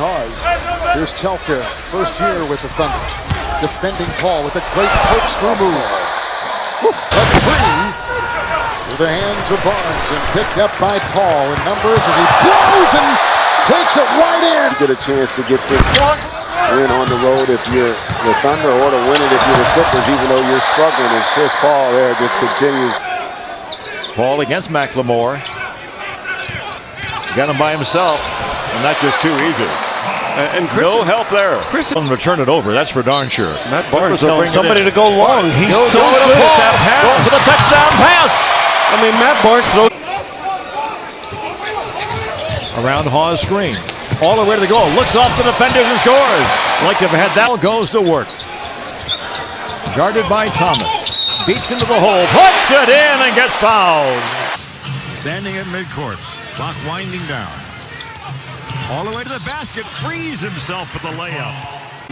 cause. Here's Telfair, first year with the Thunder. Defending Paul with a great corkscrew move. A three through the hands of Barnes and picked up by Paul in numbers as he blows and takes it right in. You get a chance to get this win on the road if you're the Thunder, or to win it if you're the Clippers, even though you're struggling. And Chris Paul there just continues. Paul against McLemore. Got him by himself, and not just too easy. And Chris, no help there. Chris to turn it over, that's for darn sure. Matt Barnes telling somebody to go long. He's so good good at that pass. Going for the touchdown pass. I mean, Matt Barnes throws. Around Hawes' screen. All the way to the goal. Looks off the defenders and scores. Like to have had that. Goes to work. Guarded by Thomas. Beats into the hole. Puts it in and gets fouled. Standing at midcourt. Clock winding down. All the way to the basket. Frees himself with the layup.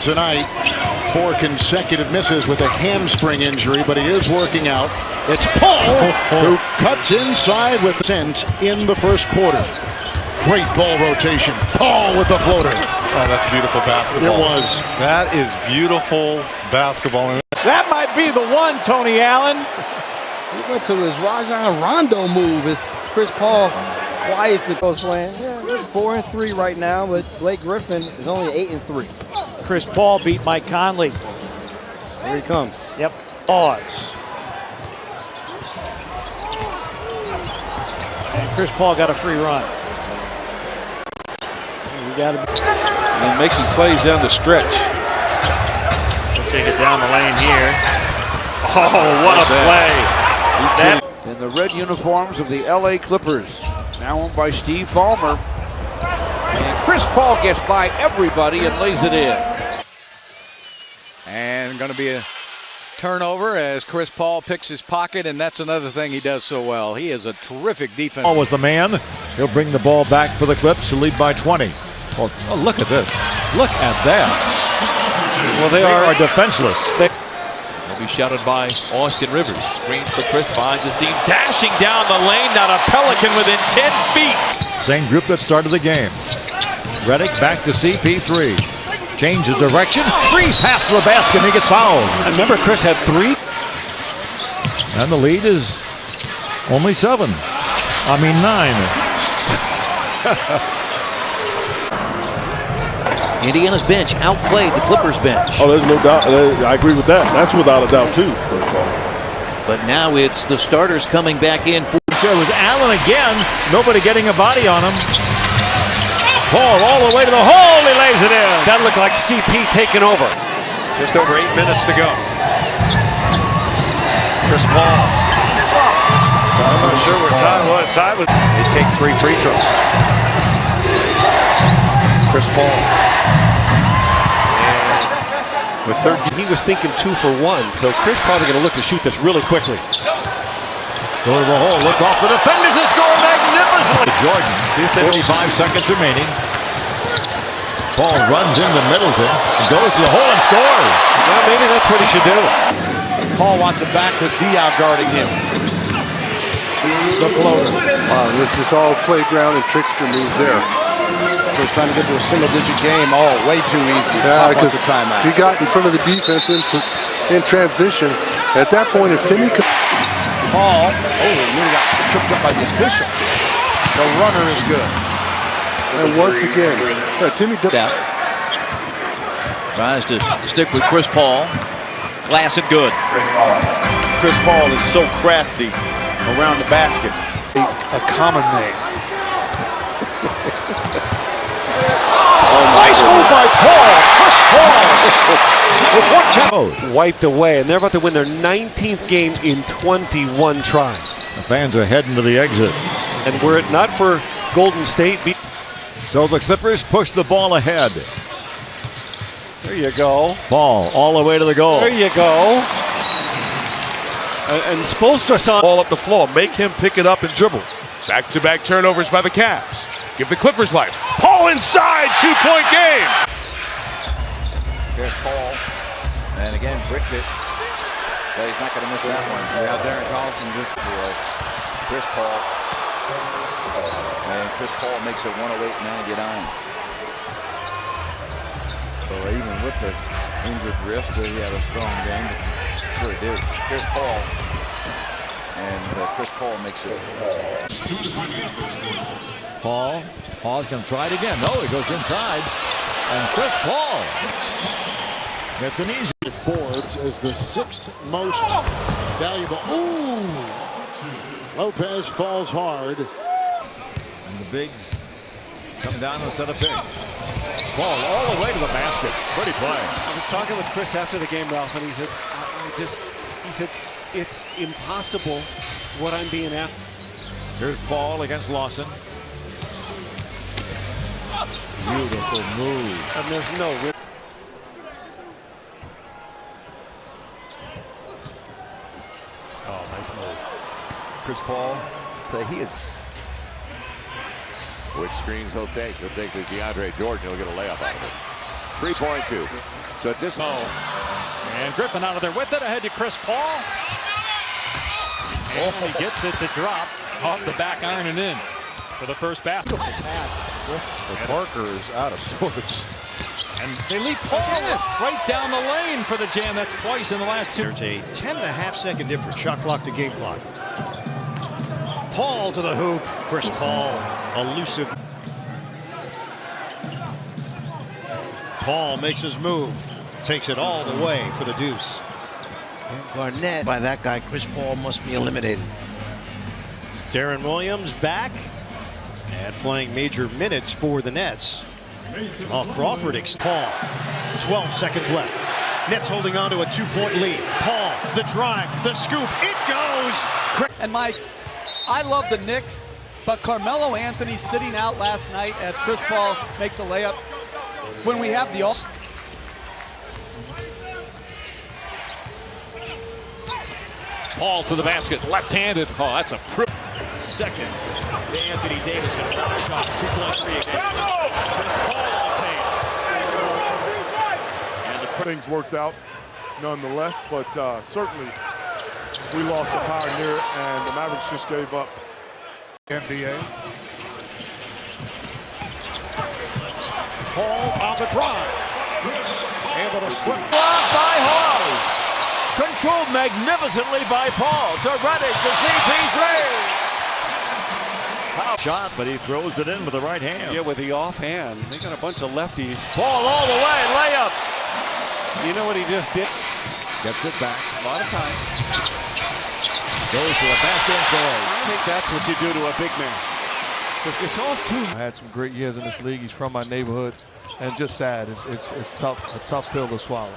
Tonight, 4 consecutive misses with a hamstring injury, but he is working out. It's Paul who cuts inside with sense in the first quarter. Great ball rotation. Paul with the floater. Oh, that's beautiful basketball. It was. That is beautiful basketball. That might be the one, Tony Allen. He went to his Rajon Rondo move as Chris Paul quiets the goes playing. Yeah, 4-3 right now, but Blake Griffin is only 8-3. Chris Paul beat Mike Conley. Here he comes. Yep. Pause. And Chris Paul got a free run. We got him. And making plays down the stretch. Take it down the lane here. Oh, what a play. In the red uniforms of the LA Clippers. Now owned by Steve Ballmer. And Chris Paul gets by everybody and lays it in. And going to be a turnover as Chris Paul picks his pocket, and that's another thing he does so well. He is a terrific defense. Paul was the man. He'll bring the ball back for the Clips to lead by 20. Oh, look at this. Look at that. Well, they are defenseless. Will be shouted by Austin Rivers. Screen for Chris, finds the seam, dashing down the lane. Not a Pelican within 10 feet. Same group that started the game. Redick back to CP3. Changes direction. Free pass to the basket. And he gets fouled. I remember Chris had 3. And the lead is only 7. I mean 9. Indiana's bench outplayed the Clippers bench. Oh, there's no doubt. I agree with that. That's without a doubt, too. But now it's the starters coming back in. It was Allen again. Nobody getting a body on him. Paul all the way to the hole. He lays it in. That looked like CP taking over. Just over 8 minutes to go. Chris Paul. I'm not sure where time was. They take 3 free throws. Chris Paul. With 13, he was thinking 2 for 1. So Chris probably going to look to shoot this really quickly. Go to the hole, look off the defenders and score magnificently. Jordan, 55 seconds remaining. Paul runs into Middleton, goes to the hole and scores. Well, maybe that's what he should do. Paul wants it back with Diaw guarding him. The floater. Wow, this is all playground and trickster moves there. Was trying to get to a single-digit game. Oh, way too easy. Yeah, because the timeout. he got in front of the defense in transition. At that point, if Timmy could... Paul, nearly got tripped up by the official. The runner is good. And once again, Timmy... Tries to stick with Chris Paul. Glass it good. Chris Paul is so crafty around the basket. A common name. Nice move by Paul. Chris Paul with 1 wiped away, and they're about to win their 19th game in 21 tries. The fans are heading to the exit. And were it not for Golden State... So the Clippers push the ball ahead. There you go. Paul all the way to the goal. There you go. And Spoelstra saw Ball up the floor. Make him pick it up and dribble. Back-to-back turnovers by the Cavs. Give the Clippers life. Paul inside, 2-point game. There's Paul. And again, bricked it. But he's not going to miss that one. Now Darren Collison just Chris Paul. And Chris Paul makes it 108-99. even with the injured wrist, he had a strong game. Sure he did. Chris Paul. And Chris Paul makes it. Paul's going to try it again. No, he goes inside. And Chris Paul gets an easy. Forbes is the 6th most valuable. Ooh! Lopez falls hard. And the bigs come down and set a pick. Paul all the way to the basket. Pretty play. I was talking with Chris after the game, Ralph, and he said, it's impossible what I'm being asked. Here's Paul against Lawson. Beautiful move. And there's no rip. Oh, nice move. Chris Paul, he is. Which screens he'll take. He'll take the DeAndre Jordan. He'll get a layup out of it. 3.2. So just. And Griffin out of there with it. Ahead to Chris Paul. And he gets it to drop off the back iron and in for the first basket. Parker is out of sorts. And they lead Paul right down the lane for the jam. That's twice in the last two. There's a 10.5-second difference. Shot clock to game clock. Paul to the hoop. Chris Paul, elusive. Paul makes his move. Takes it all the way for the deuce. And Garnett by that guy. Chris Paul must be eliminated. Darren Williams back and playing major minutes for the Nets. Crawford Paul. 12 seconds left. Nets holding on to a 2-point lead. Paul, the drive, the scoop. It goes. And Mike, I love the Knicks, but Carmelo Anthony sitting out last night as Chris Paul makes a layup. When we have the all. Paul to the basket, left-handed. Oh, that's a second to Anthony Davis and 4 shots, 2.3 again. Chris Paul on the paint. And the things worked out nonetheless, but certainly we lost the power near, and the Mavericks just gave up. NBA. Paul on the drive. Able to slip. Blocked by Hall. Controlled magnificently by Paul. To Reddick to CP3. Shot, but he throws it in with the right hand. Yeah, with the offhand. They got a bunch of lefties. Paul all the way, layup. You know what he just did? Gets it back. A lot of time. Goes to the basket and scores. I think that's what you do to a big man. Because Gasol's too. I had some great years in this league. He's from my neighborhood, and just sad. It's tough, a tough pill to swallow.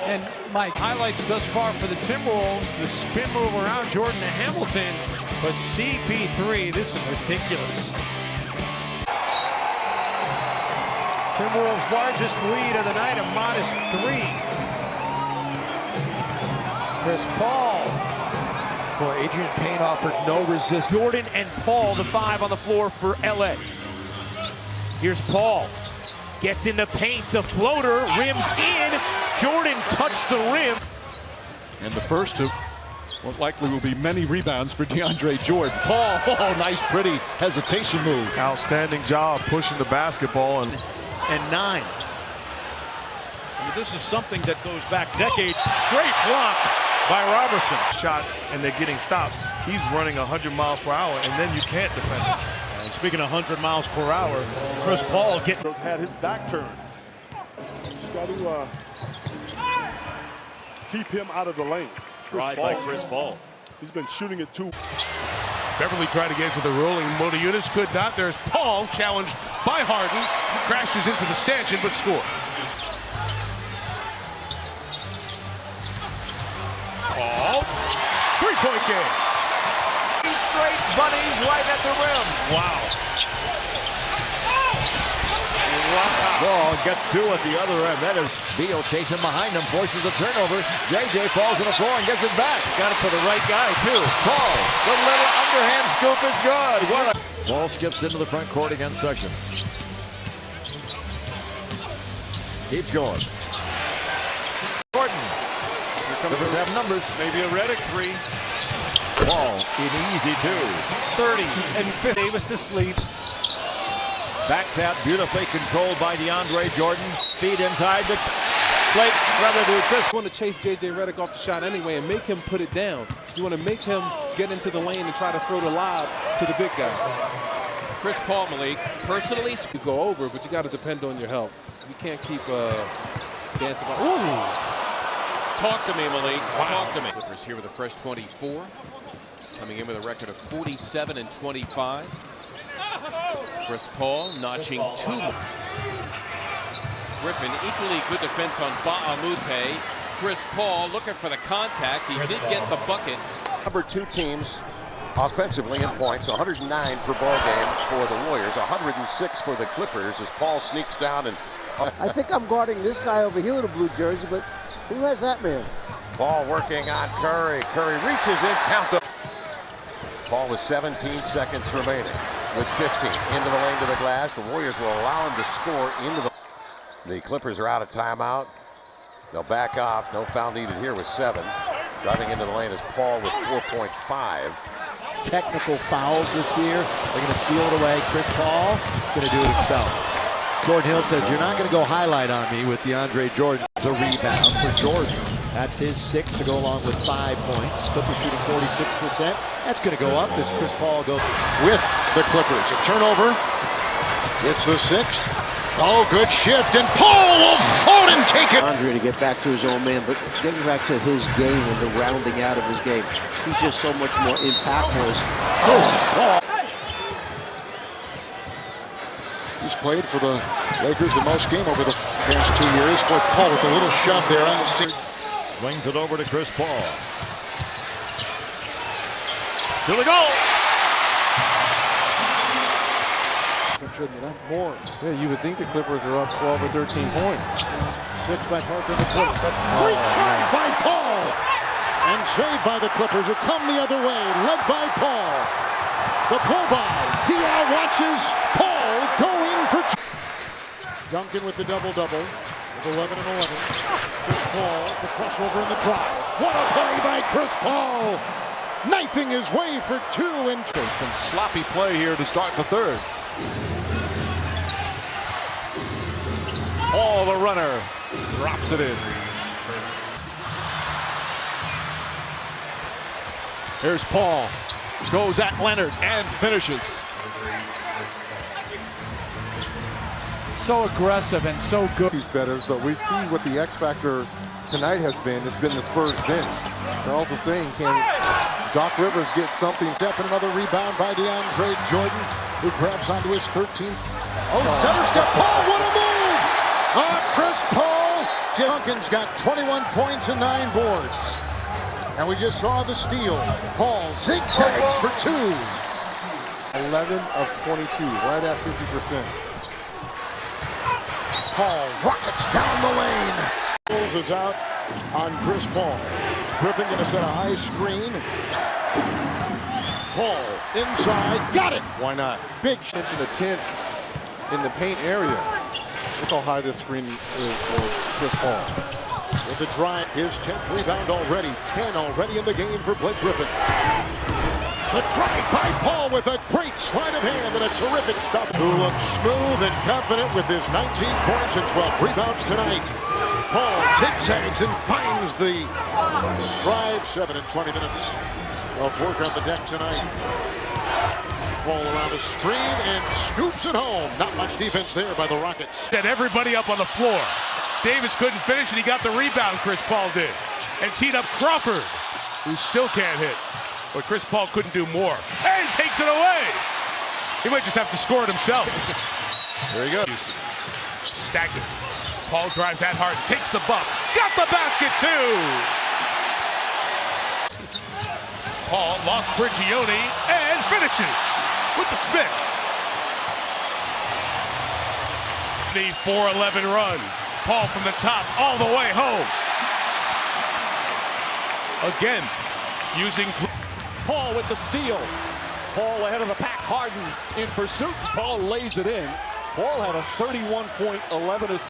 And Mike, Highlights thus far for the Timberwolves. The spin move around Jordan to Hamilton. But CP3, this is ridiculous. Timberwolves' largest lead of the night, a modest 3. Chris Paul. Boy, Adrian Payne offered no resistance. Jordan and Paul, the 5 on the floor for LA. Here's Paul. Gets in the paint, the floater, rims in. Jordan touched the rim. And the first two, what likely will be many rebounds for DeAndre Jordan. Paul, nice pretty hesitation move. Outstanding job pushing the basketball and 9. This is something that goes back decades. Great block by Robertson. shots, and they're getting stops. He's running 100 miles per hour, and then you can't defend him. And speaking of 100 miles per hour, Chris Paul had his back turned. Just got to keep him out of the lane. Tried by Chris Paul. He's been shooting it too. Beverly tried to get into the rolling. Motiunas could not. There's Paul, challenged by Harden. Crashes into the stanchion, but scores. Paul, three-point game. 3 straight bunnies right at the rim. Wow. Ball gets 2 at the other end. That is Beal chasing behind him, forces a turnover. JJ falls on the floor and gets it back. got it to the right guy, too. Paul, the little underhand scoop is good. Ball skips into the front court against Sessions. Keeps going. Gordon. Clippers have numbers. Maybe a Reddick 3. Paul, an easy 2. 30 and 50. Davis to sleep. Back tap beautifully controlled by DeAndre Jordan. Feed inside the plate, rather to Chris. You want to chase J.J. Redick off the shot anyway and make him put it down. You want to make him get into the lane and try to throw the lob to the big guy. Chris Paul, Malik, personally, you go over, but you got to depend on your health. You can't keep dancing. Ooh. Talk to me, Malik. Wow. Talk to me. Clippers here with a fresh 24, coming in with a record of 47 and 25. Chris Paul notching 2 more. Griffin, equally good defense on Ba'amute. Chris Paul looking for the contact. He did get the bucket. Number 2 teams offensively in points, 109 per ball game for the Warriors, 106 for the Clippers as Paul sneaks down and... I think I'm guarding this guy over here with a blue jersey, but who has that man? Paul working on Curry. Curry reaches in, count the... Paul with 17 seconds remaining with 15 into the lane to the glass. The Warriors will allow him to score into the... The Clippers are out of timeout. They'll back off. No foul needed here with 7. Driving into the lane is Paul with 4.5. Technical fouls this year. They're going to steal it away. Chris Paul going to do it himself. Jordan Hill says, you're not going to go highlight on me with DeAndre Jordan. The rebound for Jordan. That's his 6 to go along with 5 points. Clippers shooting 46%. That's going to go up as Chris Paul goes with the Clippers. A turnover. It's the 6th. Oh, good shift, and Paul will float and take it. Andre to get back to his own man, but getting back to his game and the rounding out of his game. He's just so much more impactful as Paul. He's played for the Lakers the most game over the past 2 years. Boy, Paul with a little shove there on the stick. Swings it over to Chris Paul. To the goal. More. Yeah, you would think the Clippers are up 12 or 13 points. 6 by Parker in the court. Great shot by Paul. And saved by the Clippers who come the other way. Led by Paul. The pull by. DR watches Paul going for 2. Duncan with the double-double. With 11 and 11. Chris Paul, the crossover in the drive. What a play by Chris Paul. Knifing his way for 2 and some sloppy play here to start the third. Paul, the runner, drops it in. Here's Paul. Goes at Leonard and finishes. So aggressive and so good. He's better, but we see what the X factor tonight has been. It's been the Spurs bench. Charles was saying, can Doc Rivers get something? Step and another rebound by DeAndre Jordan, who grabs onto his 13th. Oh, stutter step. Paul, what a move! Chris Paul. Duncan's got 21 points and 9 boards. And we just saw the steal. Paul zigzags for 2. 11 of 22, right at 50%. Paul rockets down the lane. Bulls is out on Chris Paul. Griffin going to set a high screen. Paul inside, got it. Why not? Big attention to 10 in the paint area. Look how high this screen is for Chris Paul. With the drive, his 10th rebound already. 10 already in the game for Blake Griffin. The drive by Paul with a great sleight of hand and a terrific stop. Who looks smooth and confident with his 19 points and 12 rebounds tonight. Paul zigzags and finds the drive. 7 and 20 minutes of work on the deck tonight. Paul around the screen and scoops it home. Not much defense there by the Rockets. Had everybody up on the floor. Davis couldn't finish and he got the rebound, Chris Paul did. And teed up Crawford, who still can't hit. But Chris Paul couldn't do more. And takes it away. He might just have to score it himself. There you go. Stacked it. Paul drives at Harden, takes the bump. Got the basket too. Paul lost Prigioni and finishes with the spin. The 4-11 run. Paul from the top all the way home. Again, using Paul with the steal. Paul ahead of the pack. Harden in pursuit. Paul lays it in. Paul had a 31-point, 11 assist.